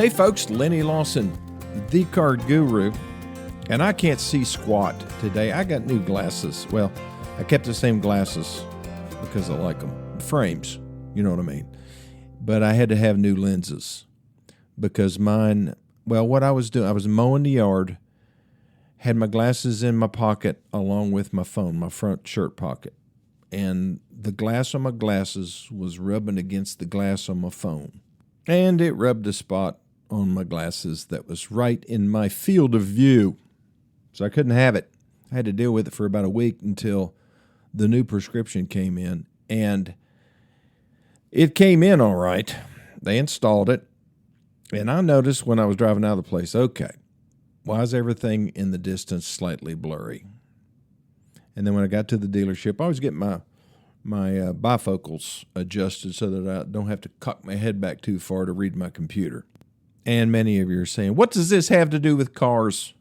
Hey folks, Lenny Lawson, the car guru, and I can't see squat today. I got new glasses. Well, I kept the same glasses because I like them. Frames, you know what I mean. But I had to have new lenses because mine, well, what I was doing, I was mowing the yard, had my glasses in my pocket along with my phone, my front shirt pocket. And the glass on my glasses was rubbing against the glass on my phone. And it rubbed a spot on my glasses that was right in my field of view. So I couldn't have it. I had to deal with it for about a week until the new prescription came in. And it came in all right. They installed it. And I noticed when I was driving out of the place, okay, why is everything in the distance slightly blurry? And then when I got to the dealership, I always get my bifocals adjusted so that I don't have to cock my head back too far to read my computer. And many of you are saying, what does this have to do with cars?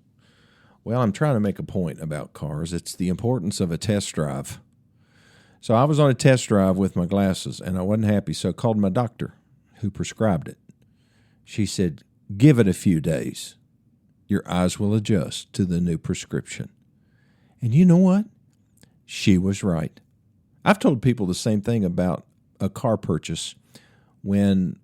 Well, I'm trying to make a point about cars. It's the importance of a test drive. So I was on a test drive with my glasses, and I wasn't happy, so I called my doctor who prescribed it. She said, give it a few days. Your eyes will adjust to the new prescription. And you know what? She was right. I've told people the same thing about a car purchase when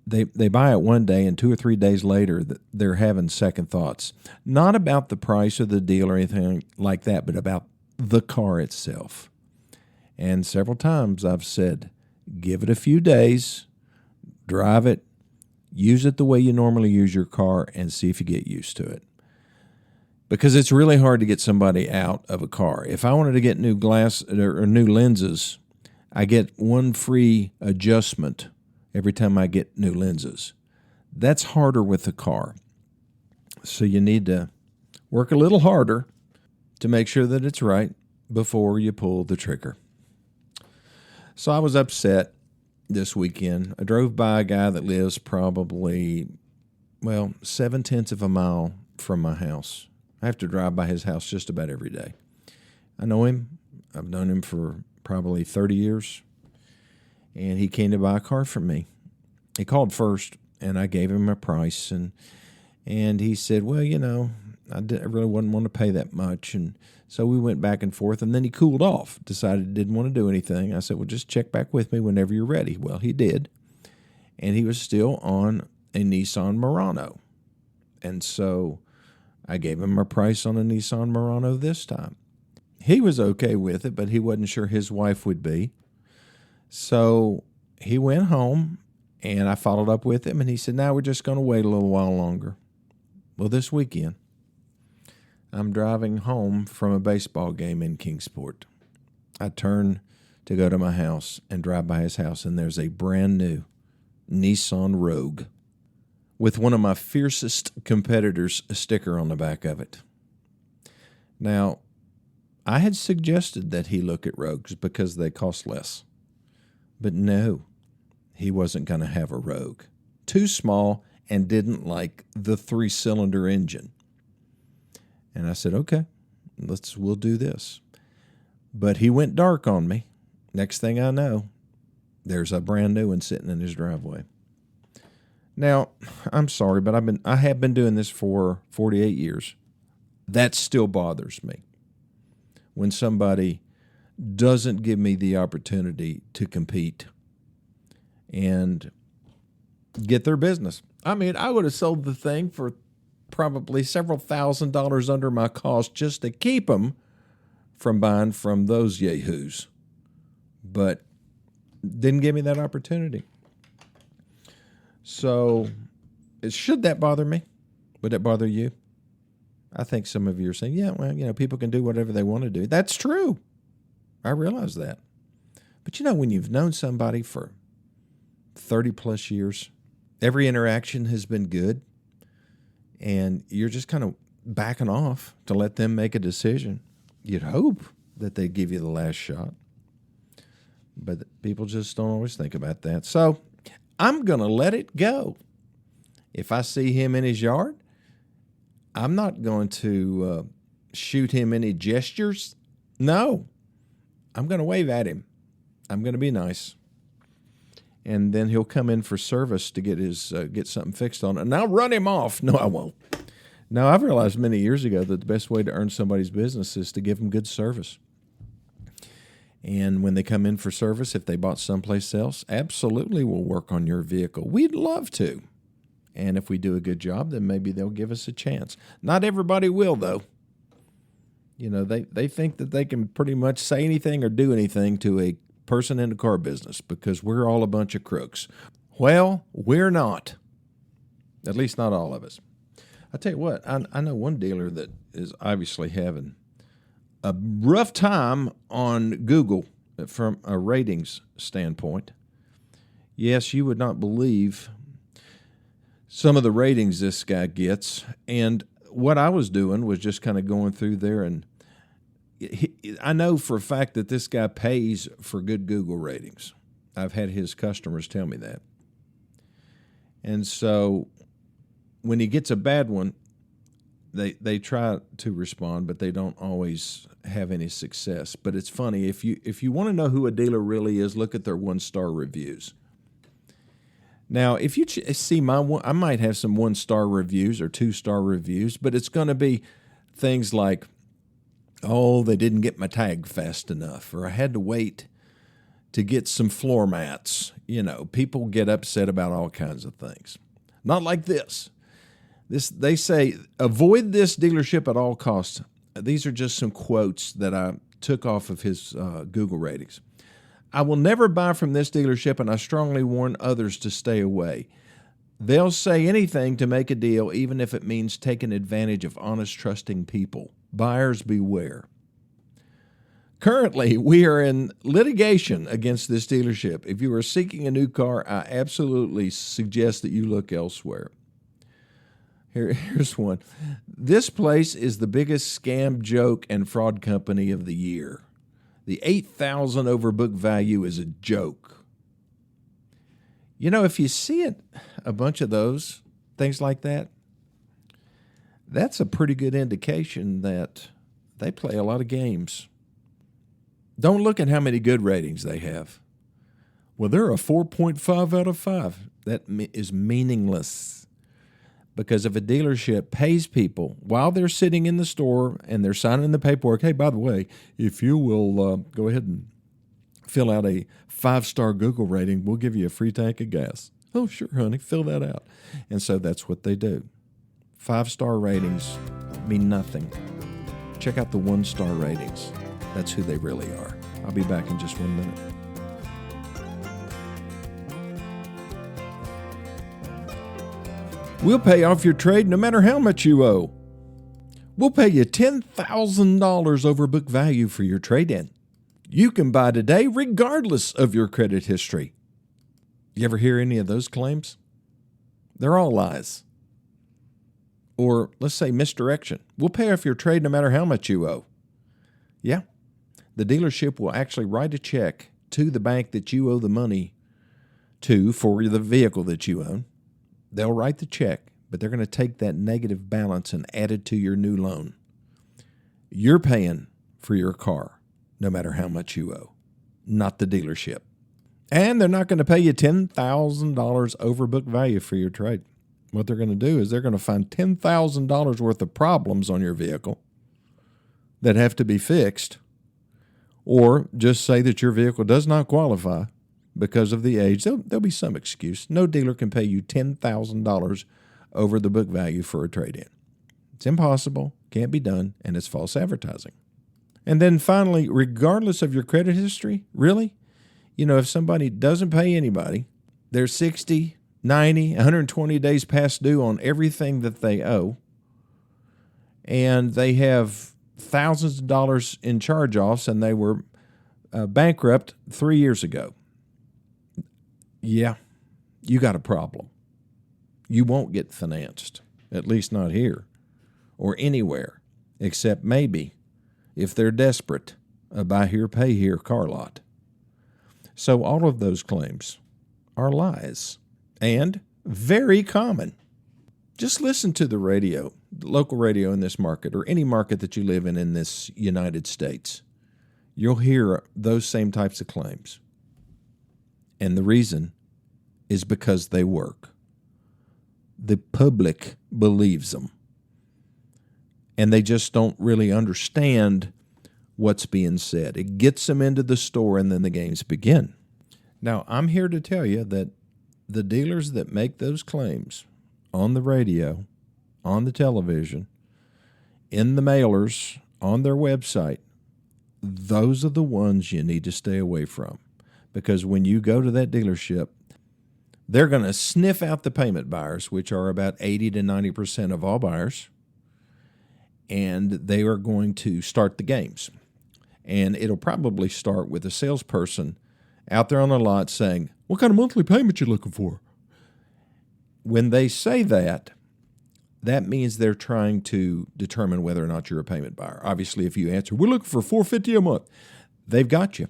they buy it one day and 2 or 3 days later they're having second thoughts. Not about the price of the deal or anything like that, but about the car itself. And several times I've said, give it a few days, drive it, use it the way you normally use your car, and see if you get used to it. Because it's really hard to get somebody out of a car. If I wanted to get new glass or new lenses, I get one free adjustment every time I get new lenses. That's harder with the car. So you need to work a little harder to make sure that it's right before you pull the trigger. So I was upset this weekend. I drove by a guy that lives probably, 0.7 of a mile from my house. I have to drive by his house just about every day. I know him. I've known him for probably 30 years. And he came to buy a car from me. He called first, and I gave him a price. And he said, well, I really wouldn't want to pay that much. And so we went back and forth, and then he cooled off, decided he didn't want to do anything. I said, well, just check back with me whenever you're ready. Well, he did. And he was still on a Nissan Murano. And so I gave him a price on a Nissan Murano this time. He was okay with it, but he wasn't sure his wife would be. So he went home, and I followed up with him, and he said, now we're just going to wait a little while longer. Well, this weekend, I'm driving home from a baseball game in Kingsport. I turn to go to my house and drive by his house, and there's a brand new Nissan Rogue with one of my fiercest competitors' sticker on the back of it. Now, I had suggested that he look at Rogues because they cost less. But no, he wasn't going to have a Rogue. Too small and didn't like the 3-cylinder engine. And I said, okay, we'll do this. But he went dark on me. Next thing I know, there's a brand new one sitting in his driveway. Now, I'm sorry, but I have been doing this for 48 years. That still bothers me when somebody doesn't give me the opportunity to compete and get their business. I mean, I would have sold the thing for probably several $1,000s under my cost just to keep them from buying from those yahoos. But didn't give me that opportunity. So should that bother me? Would that bother you? I think some of you are saying, yeah, well, people can do whatever they want to do. That's true. I realize that. But when you've known somebody for 30 plus years, every interaction has been good, and you're just kind of backing off to let them make a decision. You'd hope that they'd give you the last shot. But people just don't always think about that. So I'm going to let it go. If I see him in his yard, I'm not going to shoot him any gestures. No. I'm going to wave at him. I'm going to be nice. and then he'll come in for service to get his get something fixed on it, and I'll run him off. No, I won't. Now, I've realized many years ago that the best way to earn somebody's business is to give them good service. And when they come in for service, if they bought someplace else, absolutely we'll work on your vehicle. We'd love to. And if we do a good job, then maybe they'll give us a chance. Not everybody will, though. You know, they think that they can pretty much say anything or do anything to a person in the car business because we're all a bunch of crooks. Well, we're not. At least not all of us. I tell you what, I know one dealer that is obviously having a rough time on Google from a ratings standpoint. Yes, you would not believe some of the ratings this guy gets. And what I was doing was just kind of going through there, and I know for a fact that this guy pays for good Google ratings. I've had his customers tell me that. And so when he gets a bad one, they try to respond, but they don't always have any success. But it's funny, if you want to know who a dealer really is, look at their 1-star reviews. Now, if you see I might have some 1-star reviews or 2-star reviews, but it's going to be things like, oh, they didn't get my tag fast enough, or I had to wait to get some floor mats. You know, people get upset about all kinds of things. Not like this. They say, avoid this dealership at all costs. These are just some quotes that I took off of his Google ratings. I will never buy from this dealership, and I strongly warn others to stay away. They'll say anything to make a deal, even if it means taking advantage of honest, trusting people. Buyers beware. Currently, we are in litigation against this dealership. If you are seeking a new car, I absolutely suggest that you look elsewhere. Here's one. This place is the biggest scam, joke, and fraud company of the year. The $8,000 over book value is a joke. You know, if you see a bunch of those, things like that, that's a pretty good indication that they play a lot of games. Don't look at how many good ratings they have. Well, they're a 4.5 out of 5. That is meaningless. Because if a dealership pays people while they're sitting in the store and they're signing the paperwork, hey, by the way, if you will go ahead and fill out a 5-star Google rating, we'll give you a free tank of gas. Oh, sure, honey, fill that out. And so that's what they do. 5-star ratings mean nothing. Check out the 1-star ratings. That's who they really are. I'll be back in just 1 minute. We'll pay off your trade no matter how much you owe. We'll pay you $10,000 over book value for your trade-in. You can buy today regardless of your credit history. You ever hear any of those claims? They're all lies. Or let's say misdirection. We'll pay off your trade no matter how much you owe. Yeah, the dealership will actually write a check to the bank that you owe the money to for the vehicle that you own. They'll write the check, but they're going to take that negative balance and add it to your new loan. You're paying for your car, no matter how much you owe, not the dealership. And they're not going to pay you $10,000 over book value for your trade. What they're going to do is they're going to find $10,000 worth of problems on your vehicle that have to be fixed, or just say that your vehicle does not qualify because of the age. There'll be some excuse. No dealer can pay you $10,000 over the book value for a trade-in. It's impossible, can't be done, and it's false advertising. And then finally, regardless of your credit history, really, you know, if somebody doesn't pay anybody, they're 60, 90, 120 days past due on everything that they owe, and they have thousands of dollars in charge-offs, and they were bankrupt 3 years ago. Yeah, you got a problem. You won't get financed, at least not here or anywhere, except maybe if they're desperate, a buy here, pay here car lot. So all of those claims are lies and very common. Just listen to the radio, local radio in this market, or any market that you live in this United States. You'll hear those same types of claims. And the reason is because they work. The public believes them. And they just don't really understand what's being said. It gets them into the store, and then the games begin. Now, I'm here to tell you that the dealers that make those claims on the radio, on the television, in the mailers, on their website, those are the ones you need to stay away from. Because when you go to that dealership, they're going to sniff out the payment buyers, which are about 80 to 90% of all buyers, and they are going to start the games. And it'll probably start with a salesperson out there on the lot saying, "What kind of monthly payment you looking for?" When they say that, that means they're trying to determine whether or not you're a payment buyer. Obviously, if you answer, "We're looking for $450 a month," they've got you.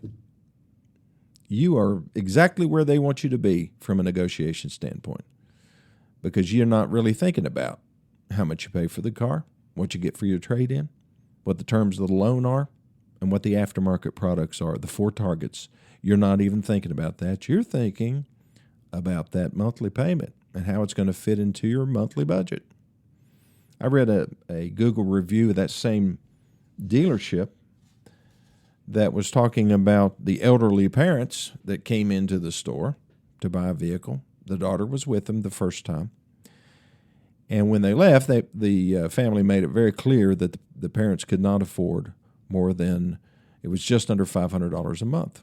You are exactly where they want you to be from a negotiation standpoint, because you're not really thinking about how much you pay for the car, what you get for your trade-in, what the terms of the loan are, and what the aftermarket products are, the 4 targets. You're not even thinking about that. You're thinking about that monthly payment and how it's going to fit into your monthly budget. I read a Google review of that same dealership that was talking about the elderly parents that came into the store to buy a vehicle. The daughter was with them the first time. And when they left, the family made it very clear that the parents could not afford more than, it was just under $500 a month.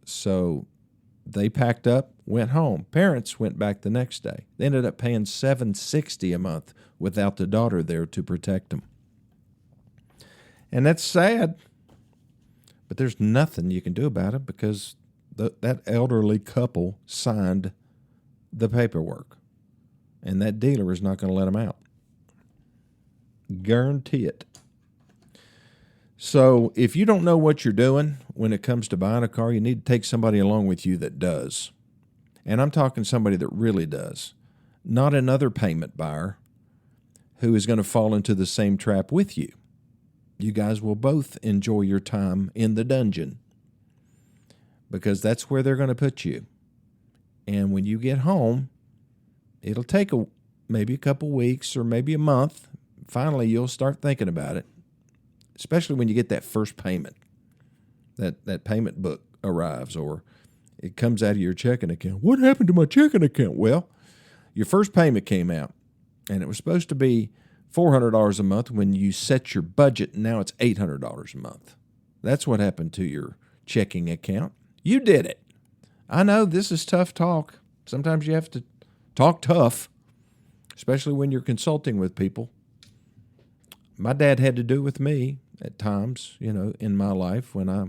So they packed up, went home. Parents went back the next day. They ended up paying $760 a month without the daughter there to protect them. And that's sad, but there's nothing you can do about it because that elderly couple signed the paperwork, and that dealer is not going to let them out. Guarantee it. So if you don't know what you're doing when it comes to buying a car, you need to take somebody along with you that does. And I'm talking somebody that really does, not another payment buyer who is going to fall into the same trap with you. You guys will both enjoy your time in the dungeon because that's where they're going to put you. And when you get home, it'll take maybe a couple weeks or maybe a month. Finally, you'll start thinking about it, especially when you get that first payment. That payment book arrives or it comes out of your checking account. What happened to my checking account? Well, your first payment came out, and it was supposed to be $400 a month when you set your budget, and now it's $800 a month. That's what happened to your checking account. You did it. I know this is tough talk. Sometimes you have to talk tough, especially when you're consulting with people. My dad had to do with me at times, in my life when I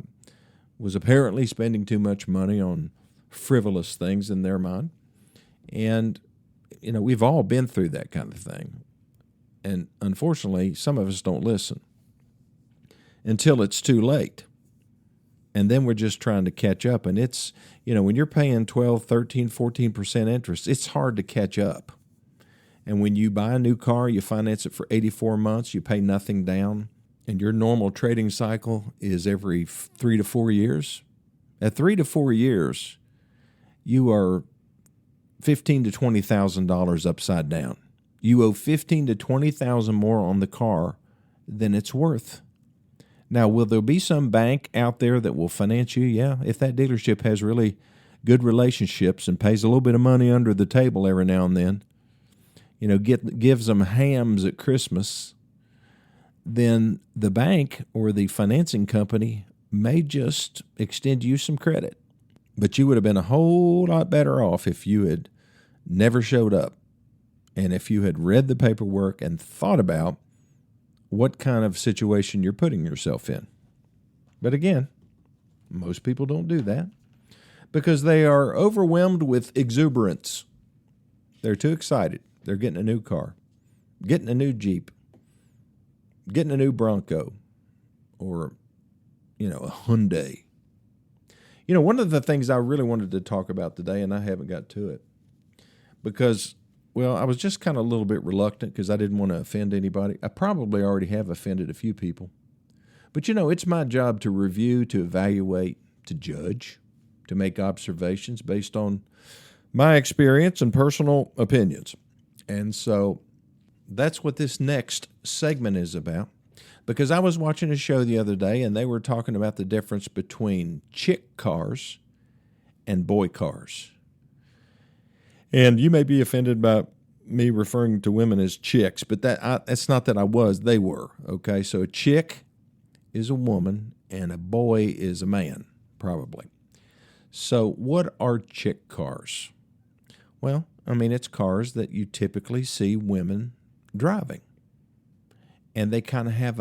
was apparently spending too much money on frivolous things in their mind. And, we've all been through that kind of thing. And unfortunately, some of us don't listen until it's too late. And then we're just trying to catch up. And it's, when you're paying 12, 13, 14% interest, it's hard to catch up. And when you buy a new car, you finance it for 84 months, you pay nothing down, and your normal trading cycle is every 3 to 4 years. At 3 to 4 years, you are $15,000 to $20,000 upside down. You owe $15,000 to $20,000 more on the car than it's worth. Now, will there be some bank out there that will finance you? Yeah, if that dealership has really good relationships and pays a little bit of money under the table every now and then, gives them hams at Christmas, then the bank or the financing company may just extend you some credit. But you would have been a whole lot better off if you had never showed up and if you had read the paperwork and thought about what kind of situation you're putting yourself in. But again, most people don't do that because they are overwhelmed with exuberance. They're too excited. They're getting a new car, getting a new Jeep, getting a new Bronco, or, a Hyundai. One of the things I really wanted to talk about today, and I haven't got to it, because, I was just kind of a little bit reluctant because I didn't want to offend anybody. I probably already have offended a few people. But, it's my job to review, to evaluate, to judge, to make observations based on my experience and personal opinions. And so that's what this next segment is about. Because I was watching a show the other day and they were talking about the difference between chick cars and boy cars. And you may be offended by me referring to women as chicks, but that's not that I was. They were. Okay, so a chick is a woman and a boy is a man, probably. So what are chick cars? Well, I mean, it's cars that you typically see women driving. And they kind of have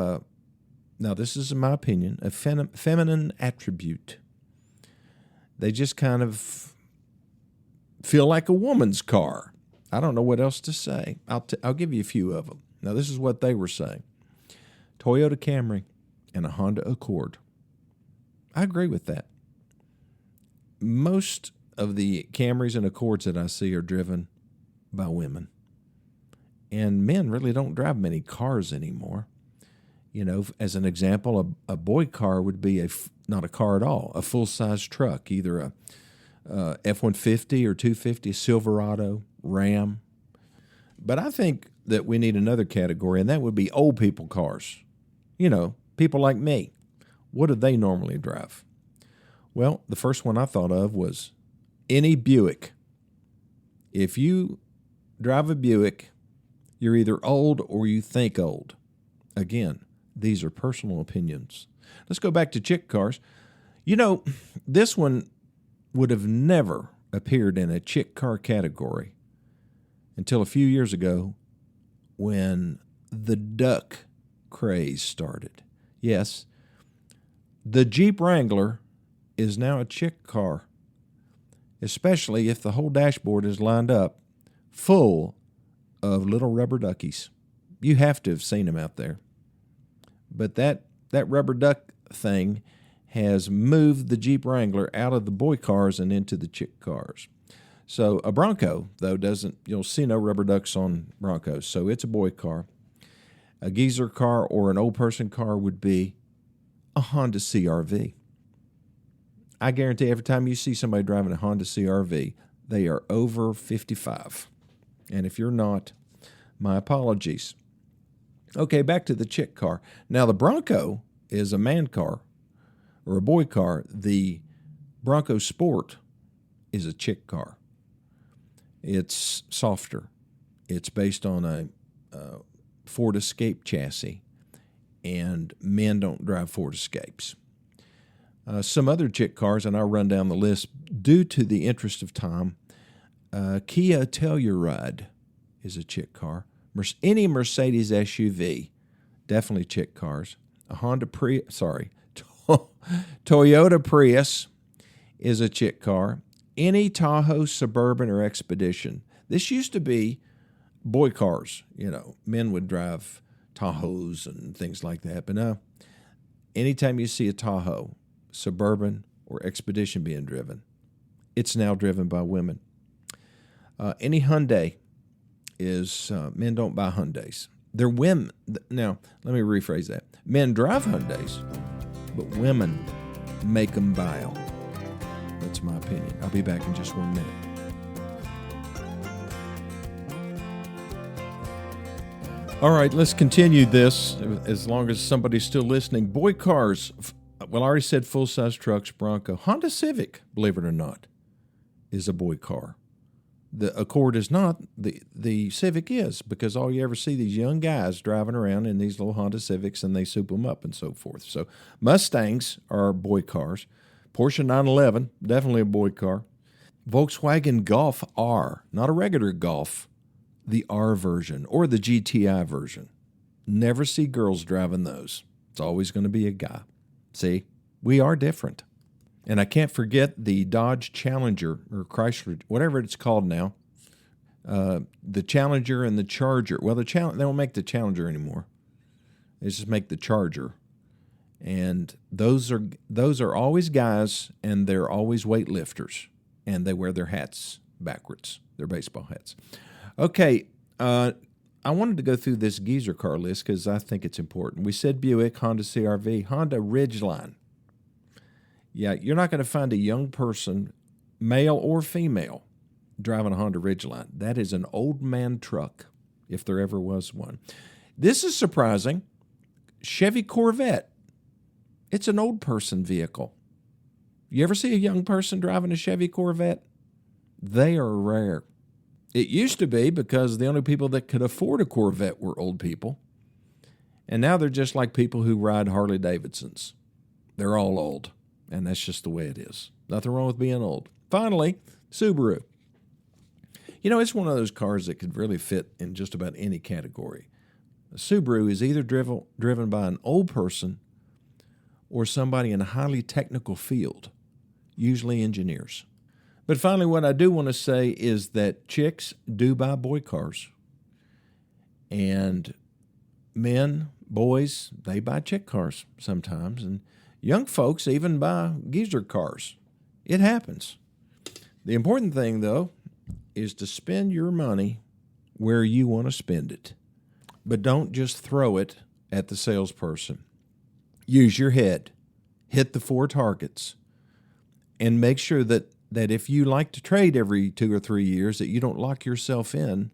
now this is in my opinion, a feminine attribute. They just kind of feel like a woman's car. I don't know what else to say. I'll give you a few of them. Now, this is what they were saying. Toyota Camry and a Honda Accord. I agree with that. Most of the Camrys and Accords that I see are driven by women. And men really don't drive many cars anymore. You know, as an example, a boy car would be not a car at all, a full-size truck, either a F-150 or 250, Silverado, Ram. But I think that we need another category, and that would be old people cars. You know, people like me. What do they normally drive? Well, the first one I thought of was any Buick. If you drive a Buick, you're either old or you think old. Again, these are personal opinions. Let's go back to chick cars. You know, this one would have never appeared in a chick car category until a few years ago when the duck craze started. Yes, the Jeep Wrangler is now a chick car, especially if the whole dashboard is lined up full of little rubber duckies. You have to have seen them out there. But that rubber duck thing has moved the Jeep Wrangler out of the boy cars and into the chick cars. So a Bronco, though, you'll see no rubber ducks on Broncos, so it's a boy car. A geezer car or an old person car would be a Honda CR-V. I guarantee every time you see somebody driving a Honda CR-V, they are over 55. And if you're not, my apologies. Okay, back to the chick car. Now, the Bronco is a man car or a boy car. The Bronco Sport is a chick car. It's softer. It's based on a Ford Escape chassis, and men don't drive Ford Escapes. Some other chick cars, and I'll run down the list due to the interest of time. Kia Telluride is a chick car. Any Mercedes SUV, definitely chick cars. A Toyota Prius is a chick car. Any Tahoe, Suburban, or Expedition. This used to be boy cars. You know, men would drive Tahoes and things like that. But now, anytime you see a Tahoe, Suburban, or Expedition being driven, it's now driven by women. Any Hyundai is men don't buy Hyundais. They're women. Now, let me rephrase that. Men drive Hyundais, but women make them buy them. That's my opinion. I'll be back in just 1 minute. All right, let's continue this as long as somebody's still listening. Boy cars. Well, I already said full-size trucks, Bronco. Honda Civic, believe it or not, is a boy car. The Accord is not. The Civic is, because all you ever see these young guys driving around in these little Honda Civics and they soup them up and so forth. So Mustangs are boy cars. Porsche 911, definitely a boy car. Volkswagen Golf R, not a regular Golf, the R version or the GTI version. Never see girls driving those. It's always going to be a guy. See, we are different. And I can't forget the Dodge Challenger, or Chrysler, whatever it's called now. The Challenger and the Charger. Well, they don't make the Challenger anymore. They just make the Charger. And those are always guys, and they're always weightlifters. And they wear their hats backwards, their baseball hats. Okay, I wanted to go through this geezer car list because I think it's important. We said Buick, Honda CR-V, Honda Ridgeline. Yeah, you're not going to find a young person, male or female, driving a Honda Ridgeline. That is an old man truck, if there ever was one. This is surprising. Chevy Corvette. It's an old person vehicle. You ever see a young person driving a Chevy Corvette? They are rare. It used to be because the only people that could afford a Corvette were old people. And now they're just like people who ride Harley Davidsons. They're all old, and that's just the way it is. Nothing wrong with being old. Finally, Subaru. You know, it's one of those cars that could really fit in just about any category. A Subaru is either driven by an old person or somebody in a highly technical field, usually engineers. But finally, what I do want to say is that chicks do buy boy cars. And men, boys, they buy chick cars sometimes. And young folks even buy geezer cars. It happens. The important thing, though, is to spend your money where you want to spend it. But don't just throw it at the salesperson. Use your head. Hit the 4 targets. And make sure that if you like to trade every 2 or 3 years, that you don't lock yourself in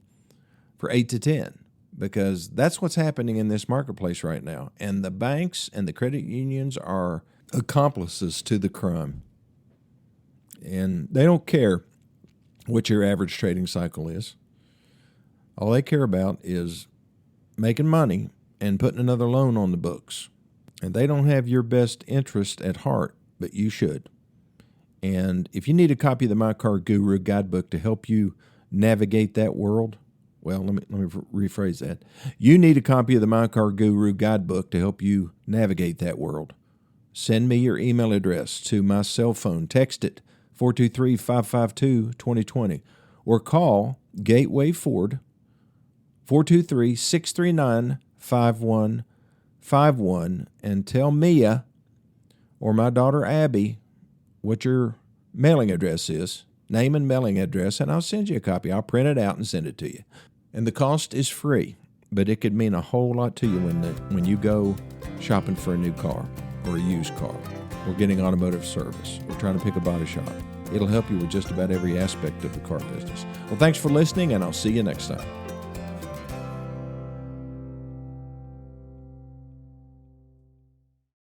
for 8 to 10, because that's what's happening in this marketplace right now. And the banks and the credit unions are accomplices to the crime. And they don't care what your average trading cycle is. All they care about is making money and putting another loan on the books. And they don't have your best interest at heart, but you should. And if you need a copy of the My Car Guru guidebook to help you navigate that world, well, let me rephrase that. You need a copy of the My Car Guru guidebook to help you navigate that world. Send me your email address to my cell phone. Text it, 423-552-2020. Or call Gateway Ford, 423-639-5151, and tell Mia or my daughter Abby what your mailing address is, name and mailing address, and I'll send you a copy. I'll print it out and send it to you. And the cost is free, but it could mean a whole lot to you when you go shopping for a new car or a used car or getting automotive service or trying to pick a body shop. It'll help you with just about every aspect of the car business. Well, thanks for listening, and I'll see you next time.